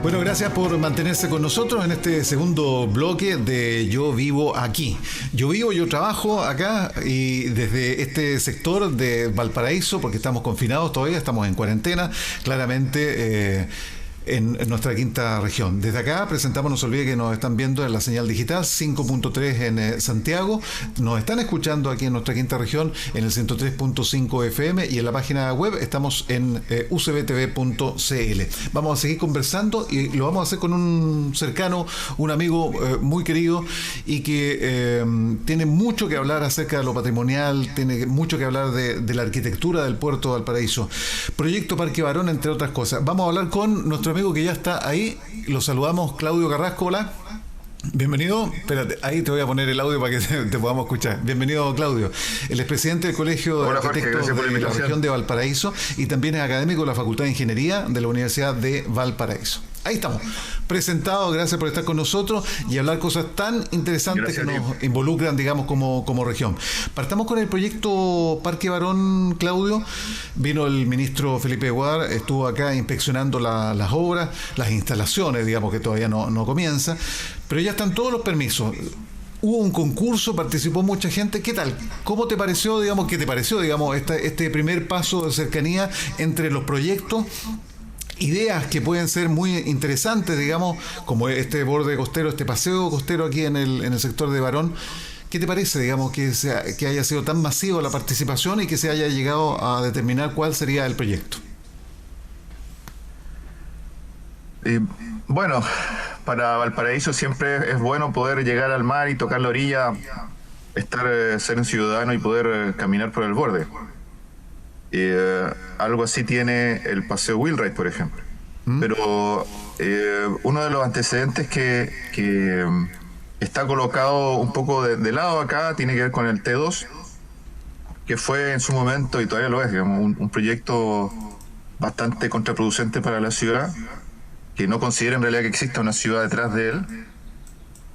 Bueno, gracias por mantenerse con nosotros en este segundo bloque de Yo Vivo Aquí. Yo trabajo acá y desde este sector de Valparaíso, porque estamos confinados todavía, estamos en cuarentena, claramente en nuestra quinta región. Desde acá presentamos, no se olvide que nos están viendo en la señal digital 5.3 en Santiago, nos están escuchando aquí en nuestra quinta región en el 103.5 FM y en la página web estamos en ucbtv.cl. Vamos a seguir conversando y lo vamos a hacer con un cercano, un amigo muy querido y que tiene mucho que hablar acerca de lo patrimonial, tiene mucho que hablar de la arquitectura del puerto de Valparaíso. Proyecto Parque Barón, entre otras cosas. Vamos a hablar con nuestro amigo que ya está ahí, lo saludamos, Claudio Carrasco. Hola, bienvenido. Espérate, ahí te voy a poner el audio para que te podamos escuchar. Bienvenido, Claudio. Él es presidente del Colegio de Arquitectos de la región de Valparaíso y también es académico de la Facultad de Ingeniería de la Universidad de Valparaíso. Ahí estamos, presentados, gracias por estar con nosotros y hablar cosas tan interesantes que nos involucran, digamos, como región. Partamos con el proyecto Parque Barón, Claudio. Vino el ministro Felipe Guar, estuvo acá inspeccionando las obras, las instalaciones, digamos, que todavía no comienza, pero ya están todos los permisos. Hubo un concurso, participó mucha gente. ¿Qué tal? ¿Cómo te pareció, digamos, este primer paso de cercanía entre los proyectos? Ideas que pueden ser muy interesantes, digamos, como este borde costero, este paseo costero aquí en el sector de Barón. ¿Qué te parece, digamos, que haya sido tan masivo la participación y que se haya llegado a determinar cuál sería el proyecto? Bueno, para Valparaíso siempre es bueno poder llegar al mar y tocar la orilla, ser un ciudadano y poder caminar por el borde. Algo así tiene el paseo Wheelwright, por ejemplo. Pero uno de los antecedentes que está colocado un poco de lado acá tiene que ver con el T2, que fue en su momento, y todavía lo es, digamos, un proyecto bastante contraproducente para la ciudad, que no considera en realidad que exista una ciudad detrás de él.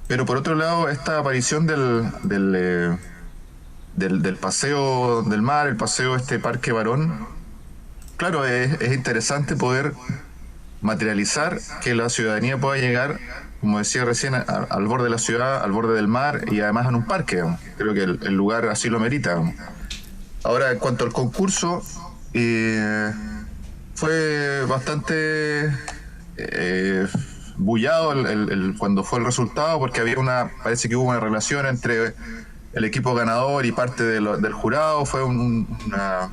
Pero por otro lado, esta aparición del paseo del mar, el paseo Parque Barón, claro, es interesante poder materializar que la ciudadanía pueda llegar, como decía recién, al borde de la ciudad, al borde del mar y además en un parque, digamos. Creo que el lugar así lo merita, digamos. Ahora, en cuanto al concurso, fue bastante bullado cuando fue el resultado, porque parece que hubo una relación entre el equipo ganador y parte del jurado. Fue una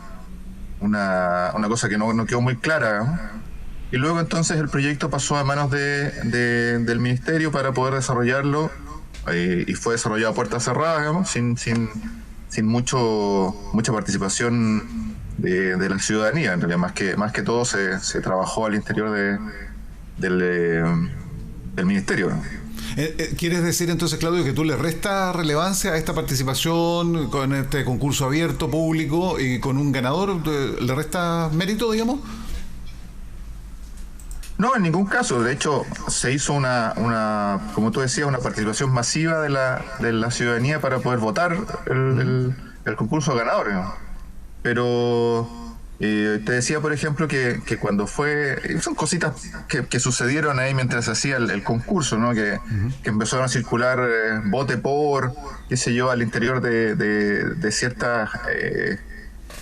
cosa que no quedó muy clara, ¿no? Y luego entonces el proyecto pasó a manos del ministerio para poder desarrollarlo, y fue desarrollado a puertas cerradas, digamos, sin mucha participación de la ciudadanía. En realidad, más que todo se trabajó al interior del ministerio, ¿no? ¿Quieres decir entonces, Claudio, que tú le restas relevancia a esta participación con este concurso abierto, público y con un ganador? ¿Le restas mérito, digamos? No, en ningún caso. De hecho, se hizo como tú decías, una participación masiva de la ciudadanía para poder votar el concurso ganador, ¿no? Pero te decía, por ejemplo, que cuando son cositas que sucedieron ahí mientras se hacía el concurso, ¿no? Que empezaron a circular vote por, qué sé yo, al interior de ciertas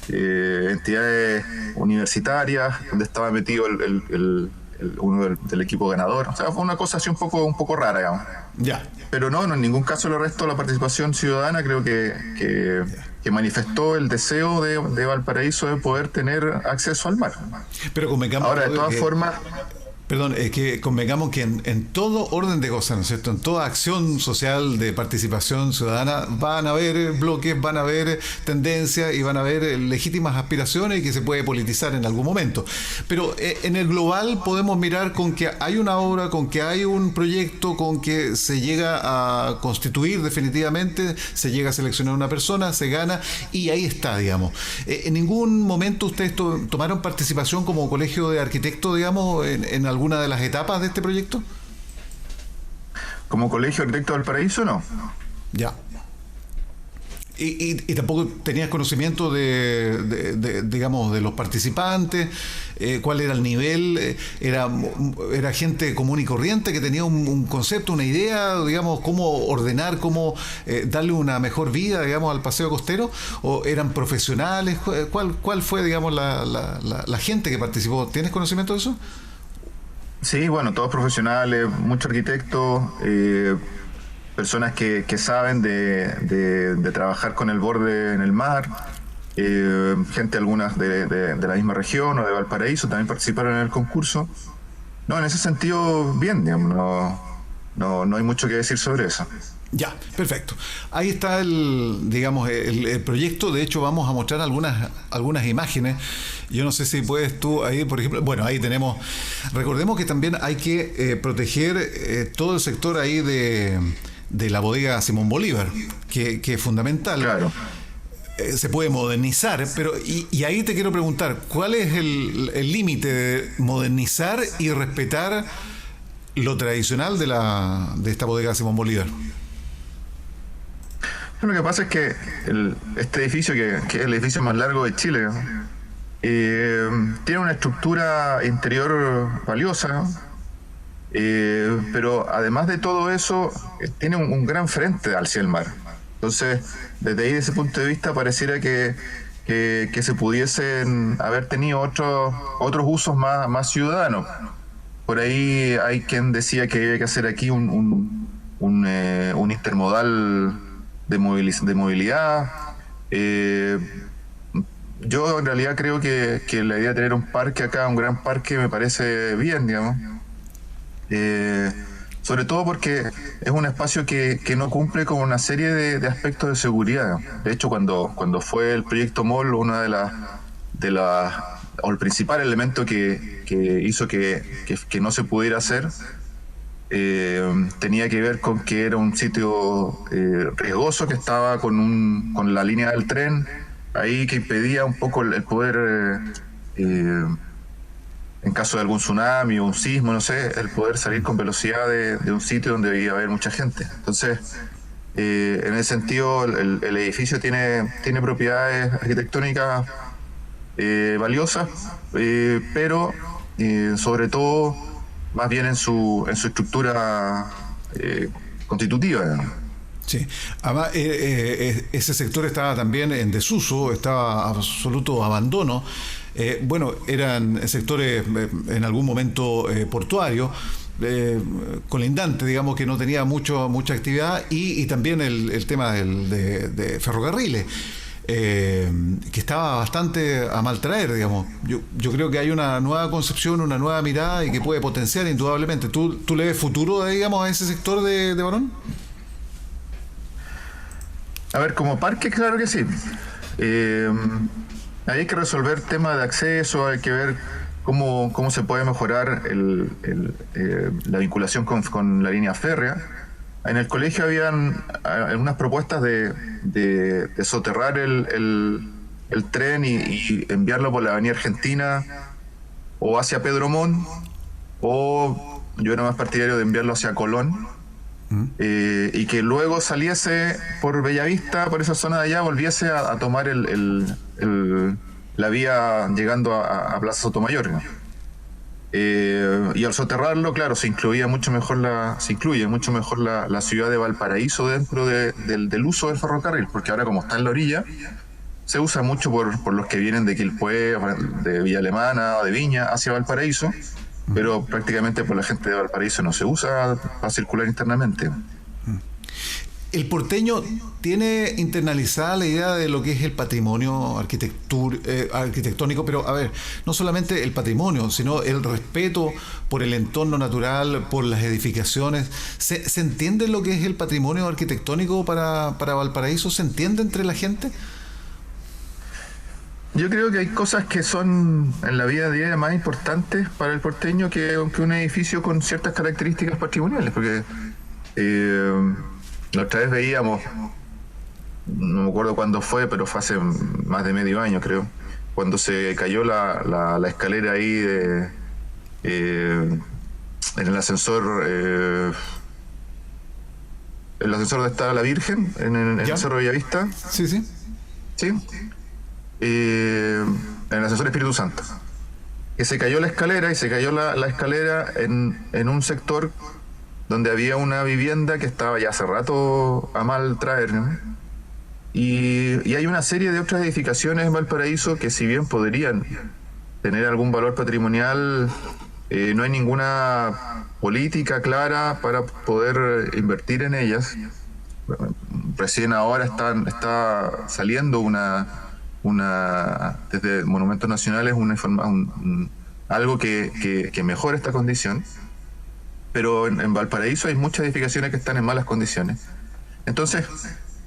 entidades universitarias, donde estaba metido uno del equipo ganador. O sea, fue una cosa así un poco rara, digamos. Ya. Pero no, en ningún caso le resto la participación ciudadana. Creo que manifestó el deseo de Valparaíso de poder tener acceso al mar. Pero convengamos, ahora, de todas formas... Perdón, es que convengamos que en todo orden de cosas, ¿no es cierto? En toda acción social de participación ciudadana van a haber bloques, van a haber tendencias y van a haber legítimas aspiraciones que se puede politizar en algún momento. Pero en el global podemos mirar con que hay una obra, con que hay un proyecto, con que se llega a constituir definitivamente, se llega a seleccionar una persona, se gana y ahí está, digamos. ¿En ningún momento ustedes tomaron participación como colegio de arquitectos, digamos, en alguna de las etapas de este proyecto? Como Colegio Arquitecto de Valparaíso, no. Ya. Y tampoco tenías conocimiento digamos, de los participantes, cuál era el nivel, era gente común y corriente que tenía un concepto, una idea, digamos, cómo ordenar, cómo darle una mejor vida, digamos, al paseo costero, o eran profesionales. ¿Cuál fue, digamos, la gente que participó? ¿Tienes conocimiento de eso? Sí, bueno, todos profesionales, muchos arquitectos, personas que saben de trabajar con el borde en el mar, gente algunas de la misma región o de Valparaíso también participaron en el concurso. No, en ese sentido, bien, digamos, no hay mucho que decir sobre eso. Ya, perfecto. Ahí está digamos, el proyecto. De hecho, vamos a mostrar algunas imágenes. Yo no sé si puedes tú ahí, por ejemplo, bueno, ahí tenemos, recordemos que también hay que proteger todo el sector ahí de la bodega Simón Bolívar, que es fundamental. Claro. Se puede modernizar, pero y ahí te quiero preguntar, ¿cuál es el límite de modernizar y respetar lo tradicional de esta bodega Simón Bolívar? Lo que pasa es que este edificio, que es el edificio más largo de Chile, ¿no? Tiene una estructura interior valiosa, ¿no? Pero además de todo eso, tiene un gran frente hacia el mar. Entonces, desde ahí, desde ese punto de vista, pareciera que se pudiesen haber tenido otros usos más ciudadanos. Por ahí hay quien decía que había que hacer aquí un intermodal de movilidad. Yo en realidad creo que la idea de tener un parque acá, un gran parque, me parece bien, digamos. Sobre todo porque es un espacio que no cumple con una serie de aspectos de seguridad. De hecho, cuando fue el proyecto MOL, una o el principal elemento que hizo que no se pudiera hacer, tenía que ver con que era un sitio riesgoso, que estaba con la línea del tren ahí, que impedía un poco el poder, en caso de algún tsunami o un sismo, no sé, el poder salir con velocidad de un sitio donde iba a haber mucha gente. Entonces, en ese sentido, el edificio tiene propiedades arquitectónicas valiosas, pero sobre todo más bien en su estructura constitutiva, ¿no? Sí, además ese sector estaba también en desuso, estaba absoluto abandono. Bueno, eran sectores en algún momento portuarios, colindante, digamos, que no tenía mucha actividad, y también el tema de ferrocarriles. Que estaba bastante a mal traer, digamos. Yo creo que hay una nueva concepción, una nueva mirada, y que puede potenciar indudablemente. ¿Tú le ves futuro, digamos, a ese sector de Barón? A ver, como parque, claro que sí. Hay que resolver temas de acceso, hay que ver cómo se puede mejorar la vinculación con la línea férrea. En el colegio habían algunas propuestas de soterrar el tren y enviarlo por la Avenida Argentina o hacia Pedro Montt, o yo era más partidario de enviarlo hacia Colón, y que luego saliese por Bellavista, por esa zona de allá, volviese a tomar la vía llegando a Plaza Sotomayor, ¿no? Y al soterrarlo, claro, se incluye mucho mejor la ciudad de Valparaíso dentro del uso del ferrocarril, porque ahora, como está en la orilla, se usa mucho por los que vienen de Quilpué, de Villa Alemana o de Viña hacia Valparaíso, pero prácticamente por la gente de Valparaíso no se usa para circular internamente. ¿El porteño tiene internalizada la idea de lo que es el patrimonio arquitectónico? Pero, a ver, no solamente el patrimonio, sino el respeto por el entorno natural, por las edificaciones. ¿Se entiende lo que es el patrimonio arquitectónico para Valparaíso? ¿Se entiende entre la gente? Yo creo que hay cosas que son en la vida diaria más importantes para el porteño que un edificio con ciertas características patrimoniales, porque la otra vez veíamos, no me acuerdo cuándo fue, pero fue hace más de medio año, creo, cuando se cayó la escalera ahí en el ascensor, el ascensor donde está la Virgen, en ¿Ya? el Cerro Bellavista, Sí, sí. ¿sí? En el ascensor Espíritu Santo. Que se cayó la escalera y se cayó la escalera en un sector donde había una vivienda que estaba ya hace rato a mal traer, ¿no? Y hay una serie de otras edificaciones en Valparaíso que si bien podrían tener algún valor patrimonial, no hay ninguna política clara para poder invertir en ellas. Recién ahora está saliendo desde Monumentos Nacionales algo que mejora esta condición, pero en Valparaíso hay muchas edificaciones que están en malas condiciones. Entonces,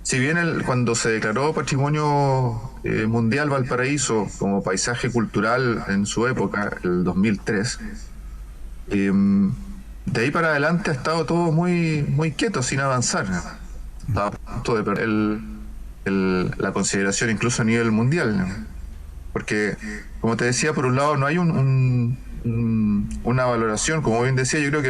si bien cuando se declaró Patrimonio Mundial Valparaíso como paisaje cultural en su época, el 2003, de ahí para adelante ha estado todo muy, muy quieto, sin avanzar. Estaba a punto de perder la consideración incluso a nivel mundial, ¿no? Porque, como te decía, por un lado no hay una valoración, como bien decía, yo creo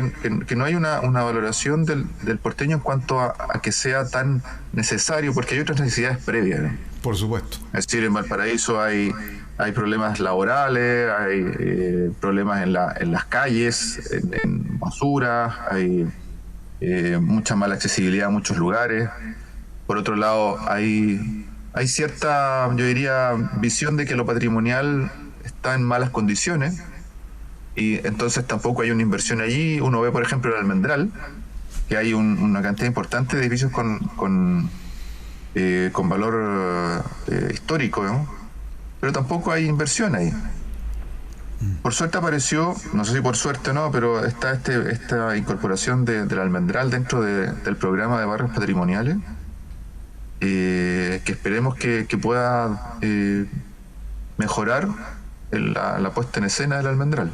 que no hay una valoración del porteño en cuanto a que sea tan necesario, porque hay otras necesidades previas, ¿no? Por supuesto. Es decir, en Valparaíso hay problemas laborales, hay problemas en las calles, en basura, hay mucha mala accesibilidad a muchos lugares. Por otro lado, hay cierta, yo diría, visión de que lo patrimonial está en malas condiciones y entonces tampoco hay una inversión allí. Uno ve, por ejemplo, el Almendral, que hay una cantidad importante de edificios con valor histórico, ¿no? Pero tampoco hay inversión ahí. Por suerte apareció, no sé si por suerte o no, pero está esta incorporación del Almendral dentro del programa de barrios patrimoniales, que esperemos que pueda mejorar la puesta en escena del Almendral.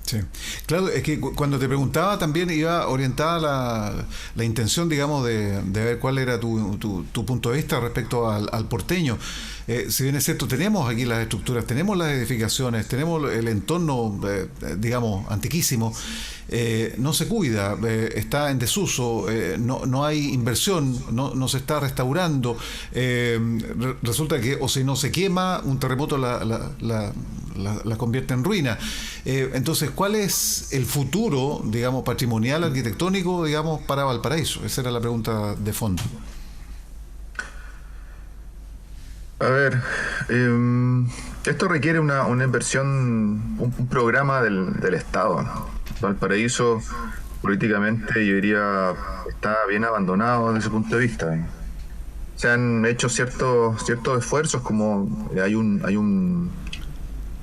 Sí, claro, es que cuando te preguntaba también iba orientada la intención, digamos, de ver cuál era tu punto de vista respecto al porteño. Si bien es cierto, tenemos aquí las estructuras, tenemos las edificaciones, tenemos el entorno, digamos, antiquísimo, no se cuida, está en desuso, no hay inversión, no se está restaurando, resulta que o si no se quema, un terremoto la convierte en ruina. Entonces, ¿cuál es el futuro, digamos, patrimonial, arquitectónico, digamos, para Valparaíso? Esa era la pregunta de fondo. A ver, esto requiere una inversión, un programa del Estado, ¿no? Valparaíso, políticamente, yo diría, está bien abandonado desde ese punto de vista, ¿no? Se han hecho ciertos esfuerzos, como hay un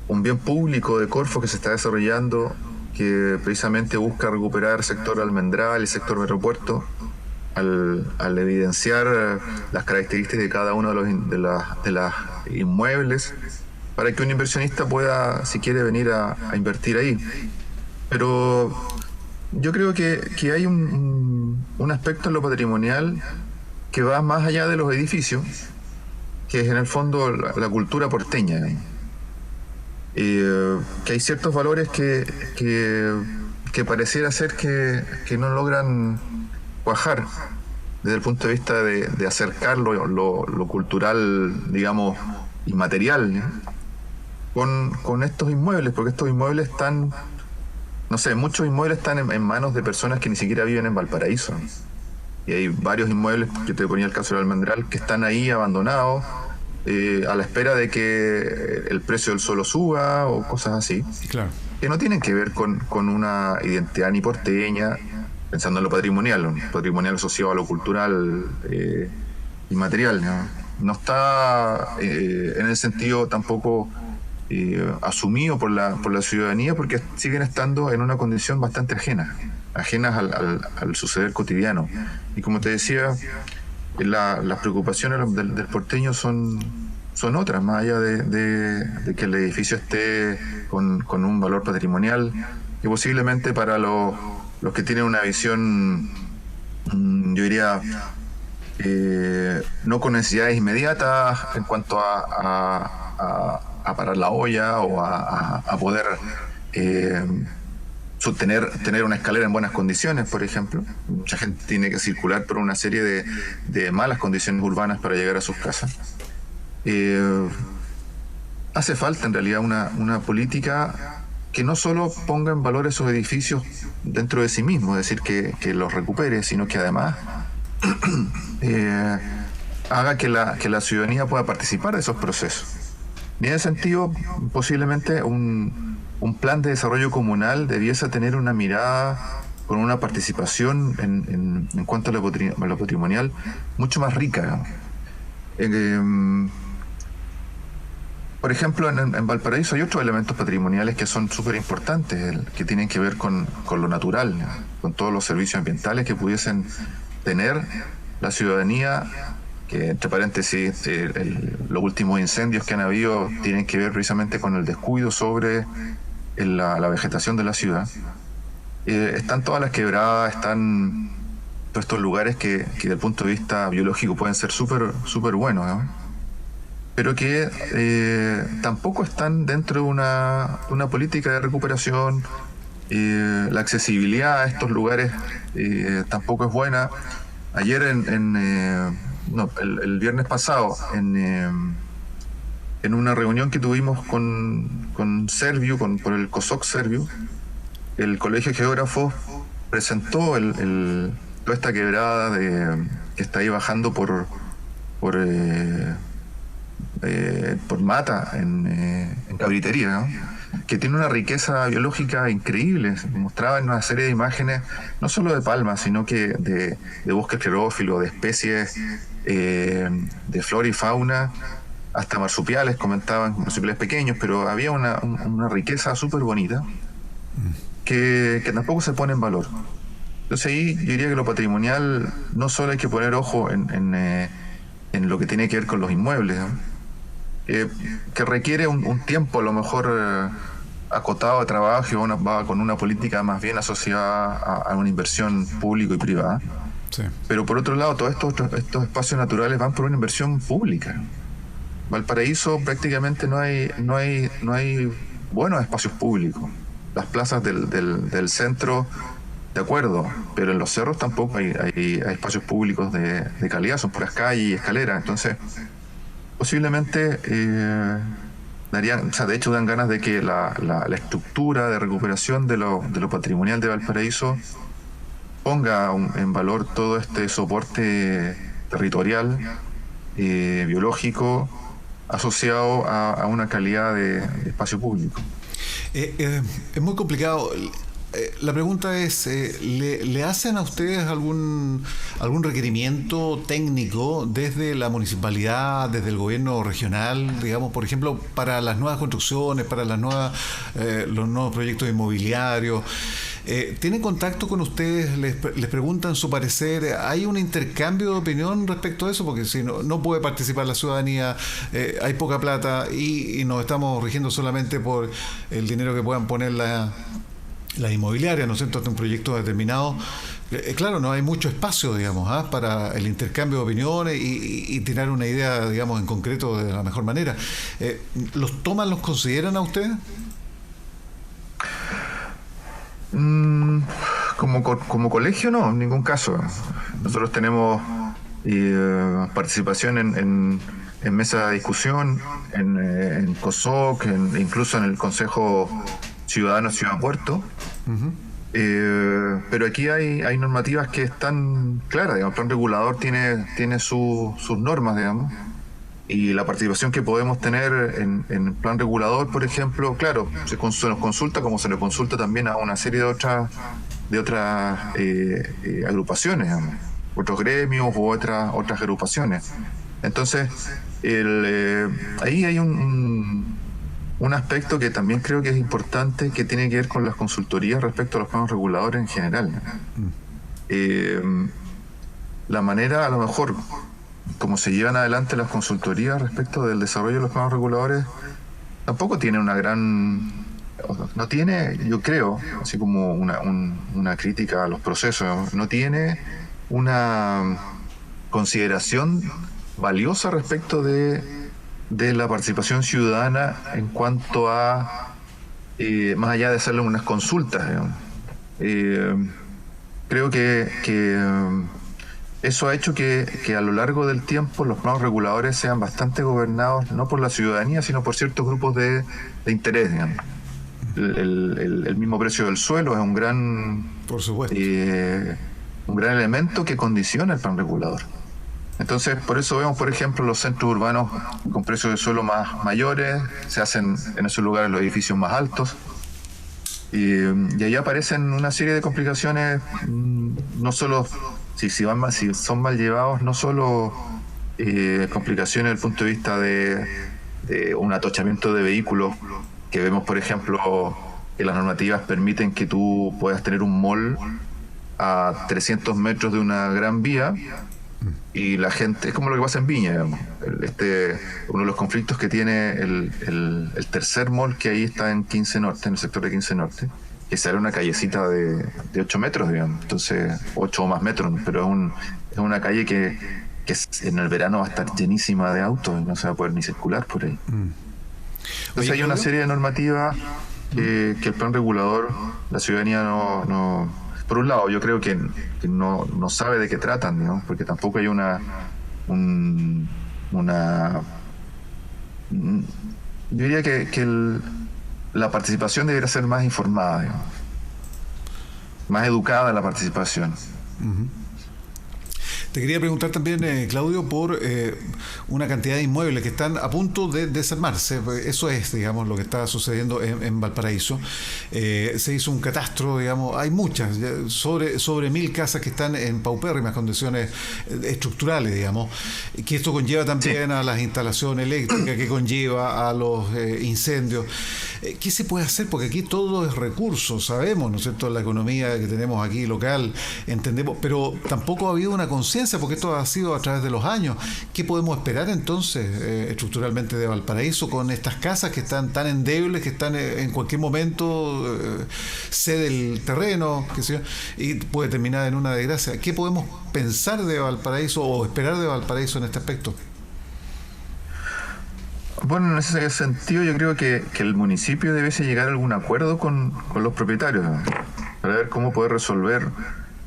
bien público de Corfo que se está desarrollando, que precisamente busca recuperar el sector Almendral, el sector Metropuerto, al evidenciar las características de cada uno de las inmuebles, para que un inversionista pueda, si quiere, venir a invertir ahí. Pero yo creo que hay un aspecto en lo patrimonial que va más allá de los edificios, que es en el fondo la cultura porteña, ¿no? Que hay ciertos valores que pareciera ser que no logran cuajar desde el punto de vista de acercar lo cultural, digamos, inmaterial, ¿no? con estos inmuebles, porque estos inmuebles están, no sé, muchos inmuebles están en manos de personas que ni siquiera viven en Valparaíso, ¿no? Y hay varios inmuebles, yo te ponía el caso del Almendral, que están ahí abandonados, a la espera de que el precio del suelo suba o cosas así, Claro. que no tienen que ver con una identidad ni porteña, pensando en lo patrimonial asociado a lo cultural inmaterial, ¿no? No está en el sentido tampoco asumido por la ciudadanía, porque siguen estando en una condición bastante ajenas al suceder cotidiano. Y como te decía, las preocupaciones del porteño son otras, más allá de que el edificio esté con un valor patrimonial, y posiblemente para los que tienen una visión, yo diría, no con necesidades inmediatas en cuanto a parar la olla o a poder tener una escalera en buenas condiciones, por ejemplo. Mucha gente tiene que circular por una serie de malas condiciones urbanas para llegar a sus casas. Hace falta en realidad una política que no solo ponga en valor esos edificios dentro de sí mismos, es decir, que los recupere, sino que además haga que la ciudadanía pueda participar de esos procesos. Y en ese sentido, posiblemente un plan de desarrollo comunal debiese tener una mirada con una participación en cuanto a lo patrimonial mucho más rica. Por ejemplo, en Valparaíso hay otros elementos patrimoniales que son súper importantes, que tienen que ver con lo natural, ¿no? Con todos los servicios ambientales que pudiesen tener la ciudadanía, que entre paréntesis, los últimos incendios que han habido tienen que ver precisamente con el descuido sobre la vegetación de la ciudad. Están todas las quebradas, están todos estos lugares que desde el punto de vista biológico pueden ser súper buenos, ¿no? Pero que tampoco están dentro de una política de recuperación. La accesibilidad a estos lugares tampoco es buena. Ayer, el viernes pasado, en una reunión que tuvimos con Serviu, por el COSOC Serviu, el Colegio de Geógrafos presentó toda esta quebrada que está ahí bajando por Mata, en Cabritería, ¿no? Que tiene una riqueza biológica increíble. Se mostraba en una serie de imágenes, no solo de palmas, sino que de bosque esclerófilo, de especies de flora y fauna, hasta marsupiales, comentaban, marsupiales pequeños, pero había una riqueza súper bonita que tampoco se pone en valor. Entonces ahí yo diría que lo patrimonial no solo hay que poner ojo en lo que tiene que ver con los inmuebles, ¿no? Que requiere un tiempo a lo mejor acotado de trabajo y va con una política más bien asociada a una inversión pública y privada. Sí. Pero por otro lado, todos estos espacios naturales van por una inversión pública. Valparaíso prácticamente no hay buenos espacios públicos. Las plazas del centro, de acuerdo, pero en los cerros tampoco hay espacios públicos de calidad, son puras calles y escaleras. Entonces, posiblemente de hecho dan ganas de que la estructura de recuperación de lo patrimonial de Valparaíso ponga en valor todo este soporte territorial, biológico, asociado a una calidad de espacio público. Es muy complicado. La pregunta es, ¿le hacen a ustedes algún requerimiento técnico desde la municipalidad, desde el gobierno regional, digamos, por ejemplo, para las nuevas construcciones, para los nuevos proyectos inmobiliarios? ¿Tienen contacto con ustedes? ¿Les preguntan su parecer? ¿Hay un intercambio de opinión respecto a eso? Porque si no puede participar la ciudadanía, hay poca plata y nos estamos rigiendo solamente por el dinero que puedan poner la inmobiliaria, ¿no es cierto?, ante un proyecto determinado. Claro, no hay mucho espacio, digamos, para el intercambio de opiniones y tirar una idea, digamos, en concreto de la mejor manera. ¿Los consideran a ustedes? Como colegio no, en ningún caso. Nosotros tenemos participación en mesa de discusión, en COSOC, incluso en el Consejo Ciudadano Ciudad Puerto. Uh-huh. Pero aquí hay normativas que están claras, digamos. El plan regulador tiene sus normas, digamos, y la participación que podemos tener en el plan regulador, por ejemplo, claro, se nos consulta como se le consulta también a una serie de otras agrupaciones, digamos, otros gremios u otras agrupaciones. Entonces, ahí hay un aspecto que también creo que es importante, que tiene que ver con las consultorías respecto a los planos reguladores en general. La manera, a lo mejor, como se llevan adelante las consultorías respecto del desarrollo de los planos reguladores, tampoco tiene no tiene, yo creo, así como una crítica a los procesos, no tiene una consideración valiosa respecto de la participación ciudadana en cuanto a, más allá de hacerle unas consultas, digamos. Eh, Creo que eso ha hecho que a lo largo del tiempo los planos reguladores sean bastante gobernados no por la ciudadanía, sino por ciertos grupos de interés, digamos. El mismo precio del suelo es Por supuesto. un gran elemento que condiciona el plan regulador. Entonces, por eso vemos, por ejemplo, los centros urbanos con precios de suelo más mayores, se hacen en esos lugares los edificios más altos, y ahí aparecen una serie de complicaciones, no solo, si son mal llevados, no solo complicaciones desde el punto de vista de un atochamiento de vehículos, que vemos, por ejemplo, que las normativas permiten que tú puedas tener un mall a 300 metros de una gran vía, y la gente, es como lo que pasa en Viña, digamos. Uno de los conflictos que tiene el tercer mall que ahí está en 15 Norte, en el sector de 15 Norte, que será una callecita de 8 metros, digamos, entonces 8 o más metros, pero es una calle que en el verano va a estar llenísima de autos y no se va a poder ni circular por ahí. Entonces hay una serie de normativas que el plan regulador, la ciudadanía no por un lado, yo creo que no sabe de qué tratan, ¿no? Porque tampoco hay yo diría que la participación debería ser más informada, digamos, más educada la participación. Uh-huh. Te quería preguntar también, Claudio, por una cantidad de inmuebles que están a punto de desarmarse. Eso es, digamos, lo que está sucediendo en Valparaíso. Se hizo un catastro, digamos, hay muchas, sobre 1.000 casas que están en paupérrimas condiciones estructurales, digamos, que esto conlleva también a las instalaciones eléctricas, que conlleva a los incendios. ¿Qué se puede hacer? Porque aquí todo es recurso, sabemos, ¿no es cierto?, la economía que tenemos aquí local, entendemos, pero tampoco ha habido una conciencia, porque esto ha sido a través de los años. ¿Qué podemos esperar entonces estructuralmente de Valparaíso con estas casas que están tan endebles, que están en cualquier momento cede el terreno, qué sé yo, y puede terminar en una desgracia? ¿Qué podemos pensar de Valparaíso o esperar de Valparaíso en este aspecto? Bueno, en ese sentido yo creo que el municipio debiese llegar a algún acuerdo con los propietarios, ¿no?, para ver cómo poder resolver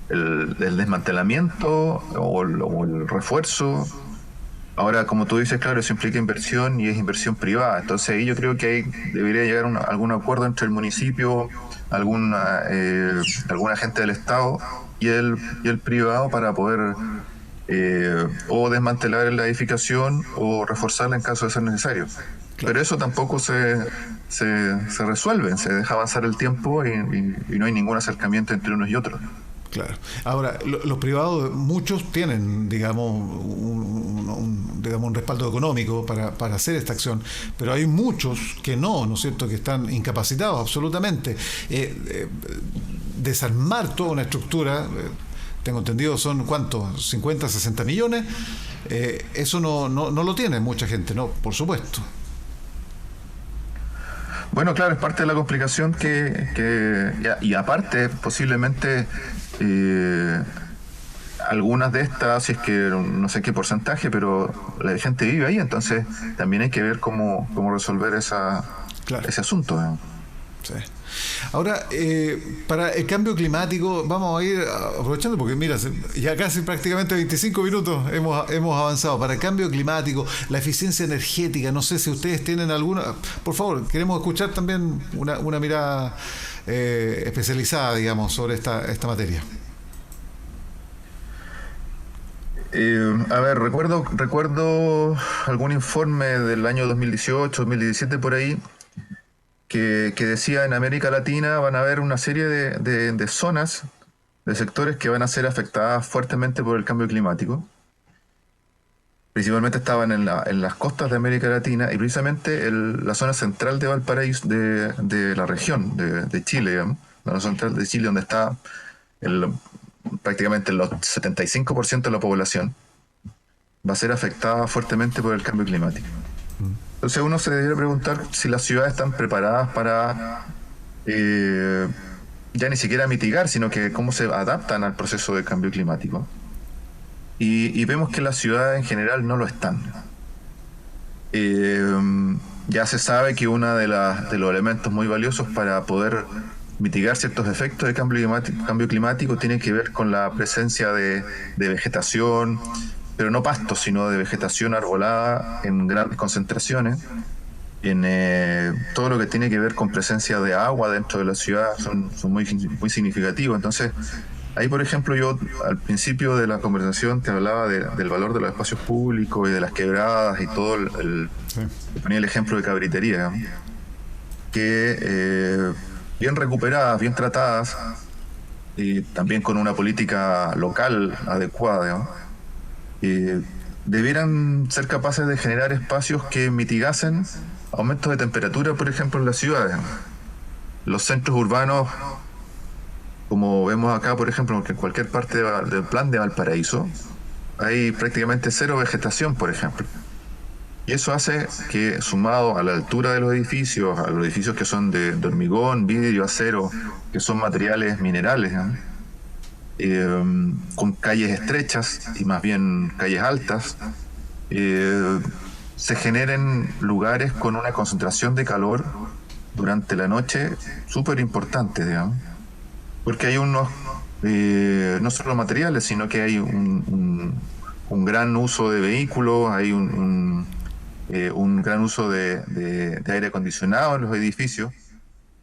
el desmantelamiento o el refuerzo. Ahora, como tú dices, claro, eso implica inversión y es inversión privada. Entonces ahí yo creo que ahí debería llegar a algún acuerdo entre el municipio, algún agente del Estado y el privado para poder o desmantelar la edificación o reforzarla en caso de ser necesario. Claro. Pero eso tampoco se resuelve, se deja avanzar el tiempo y no hay ningún acercamiento entre unos y otros. Claro. Ahora, los privados, muchos tienen, digamos, un respaldo económico para hacer esta acción, pero hay muchos que no es cierto?, que están incapacitados absolutamente. Desarmar toda una estructura, tengo entendido, son ¿cuántos? 50, 60 millones. Eso no lo tiene mucha gente, no, por supuesto. Bueno, claro, es parte de la complicación y aparte, posiblemente algunas de estas, si es que no sé qué porcentaje, pero la gente vive ahí, entonces también hay que ver cómo resolver claro, ese asunto. Sí. Ahora, para el cambio climático, vamos a ir aprovechando, porque mira, ya casi prácticamente 25 minutos hemos avanzado. Para el cambio climático, la eficiencia energética, no sé si ustedes tienen alguna. Por favor, queremos escuchar también una mirada especializada, digamos, sobre esta materia. A ver, recuerdo algún informe del año 2018, 2017 por ahí, que decía en América Latina van a haber una serie de zonas, de sectores que van a ser afectadas fuertemente por el cambio climático. Principalmente estaban en las costas de América Latina y precisamente la zona central de Valparaíso, de la región de Chile, digamos, la zona central de Chile, donde está prácticamente los 75% de la población, va a ser afectada fuertemente por el cambio climático. Entonces uno se debería preguntar si las ciudades están preparadas para ya ni siquiera mitigar, sino que cómo se adaptan al proceso de cambio climático. Y vemos que las ciudades en general no lo están. Ya se sabe que uno de los elementos muy valiosos para poder mitigar ciertos efectos de cambio climático tiene que ver con la presencia de vegetación, pero no pastos, sino de vegetación arbolada en grandes concentraciones. En todo lo que tiene que ver con presencia de agua dentro de la ciudad son muy, muy significativos. Entonces, ahí, por ejemplo, yo al principio de la conversación te hablaba del valor de los espacios públicos y de las quebradas y todo Sí. ponía el ejemplo de Cabritería, ¿no? Que bien recuperadas, bien tratadas, y también con una política local adecuada, ¿no? Debieran ser capaces de generar espacios que mitigasen aumentos de temperatura, por ejemplo, en las ciudades. Los centros urbanos, como vemos acá, por ejemplo, que en cualquier parte del plan de Valparaíso, hay prácticamente cero vegetación, por ejemplo. Y eso hace que, sumado a la altura de los edificios, a los edificios que son de hormigón, vidrio, acero, que son materiales minerales, ¿no? Con calles estrechas y más bien calles altas, se generen lugares con una concentración de calor durante la noche súper importante, digamos, porque hay unos, no solo materiales, sino que hay un gran uso de vehículos, hay un gran uso de aire acondicionado en los edificios.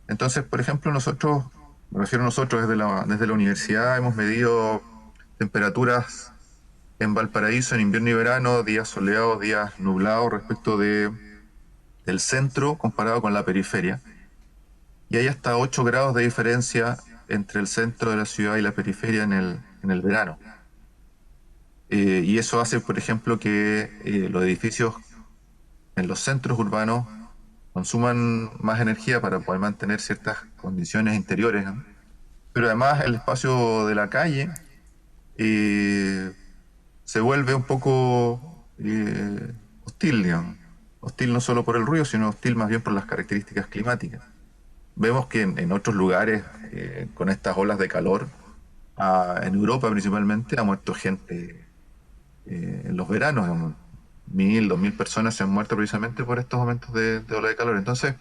Entonces, por ejemplo, nosotros, me refiero a nosotros desde la universidad, hemos medido temperaturas en Valparaíso en invierno y verano, días soleados, días nublados respecto del centro comparado con la periferia. Y hay hasta 8 grados de diferencia entre el centro de la ciudad y la periferia en el verano. Y eso hace, por ejemplo, que los edificios en los centros urbanos consuman más energía para poder mantener ciertas condiciones interiores, ¿no? Pero además el espacio de la calle se vuelve un poco hostil, digamos. Hostil no solo por el ruido, sino hostil más bien por las características climáticas. Vemos que en otros lugares, con estas olas de calor, en Europa principalmente, ha muerto gente en los veranos, digamos. 1.000, 2.000 personas se han muerto precisamente por estos momentos de ola de calor. Entonces,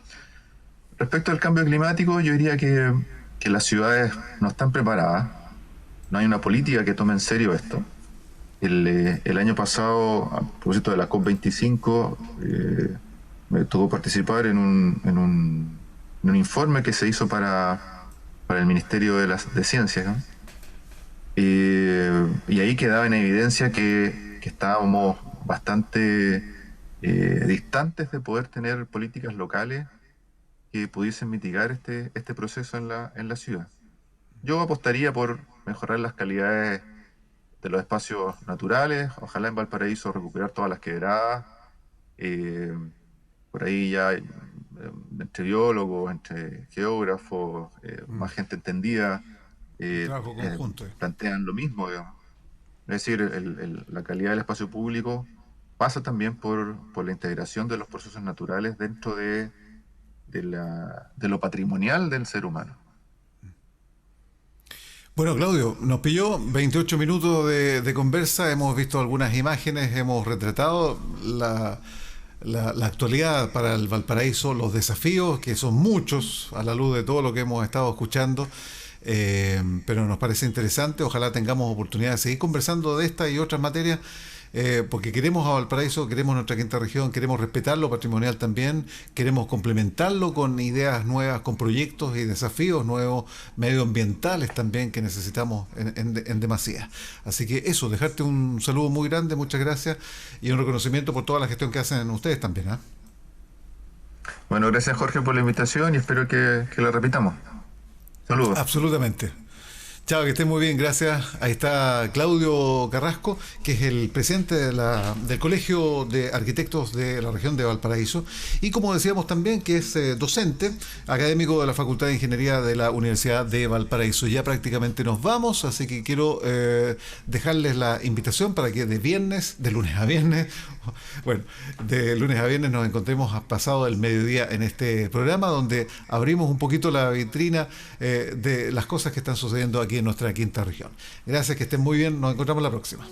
respecto al cambio climático, yo diría que las ciudades no están preparadas, no hay una política que tome en serio esto. El año pasado, a propósito de la COP25, me tocó participar en un informe que se hizo para el Ministerio de Ciencias, ¿no? Y ahí quedaba en evidencia que estábamos bastante distantes de poder tener políticas locales que pudiesen mitigar este proceso en la ciudad. Yo apostaría por mejorar las calidades de los espacios naturales, ojalá en Valparaíso recuperar todas las quebradas, por ahí ya entre biólogos, entre geógrafos, más gente entendida, Trabajo conjunto. plantean lo mismo, digamos. Es decir, la calidad del espacio público pasa también por la integración de los procesos naturales dentro de lo patrimonial del ser humano. Bueno, Claudio, nos pilló 28 minutos de conversa, hemos visto algunas imágenes, hemos retratado la actualidad para el Valparaíso, los desafíos, que son muchos a la luz de todo lo que hemos estado escuchando. Pero nos parece interesante, ojalá tengamos oportunidad de seguir conversando de esta y otras materias, porque queremos a Valparaíso, queremos nuestra quinta región, queremos respetar lo patrimonial también, queremos complementarlo con ideas nuevas, con proyectos y desafíos nuevos medioambientales también que necesitamos en demasía. Así que eso, dejarte un saludo muy grande, muchas gracias y un reconocimiento por toda la gestión que hacen ustedes también, ¿eh? Bueno, gracias Jorge por la invitación y espero que la repitamos. Saludos. Absolutamente. Chao, que estén muy bien, gracias. Ahí está Claudio Carrasco, que es el presidente del Colegio de Arquitectos de la región de Valparaíso, y como decíamos también que es docente académico de la Facultad de Ingeniería de la Universidad de Valparaíso. Ya prácticamente nos vamos, así que quiero dejarles la invitación para que de lunes a viernes, bueno, de lunes a viernes nos encontremos pasado el mediodía en este programa donde abrimos un poquito la vitrina de las cosas que están sucediendo aquí en nuestra quinta región. Gracias, que estén muy bien, nos encontramos la próxima.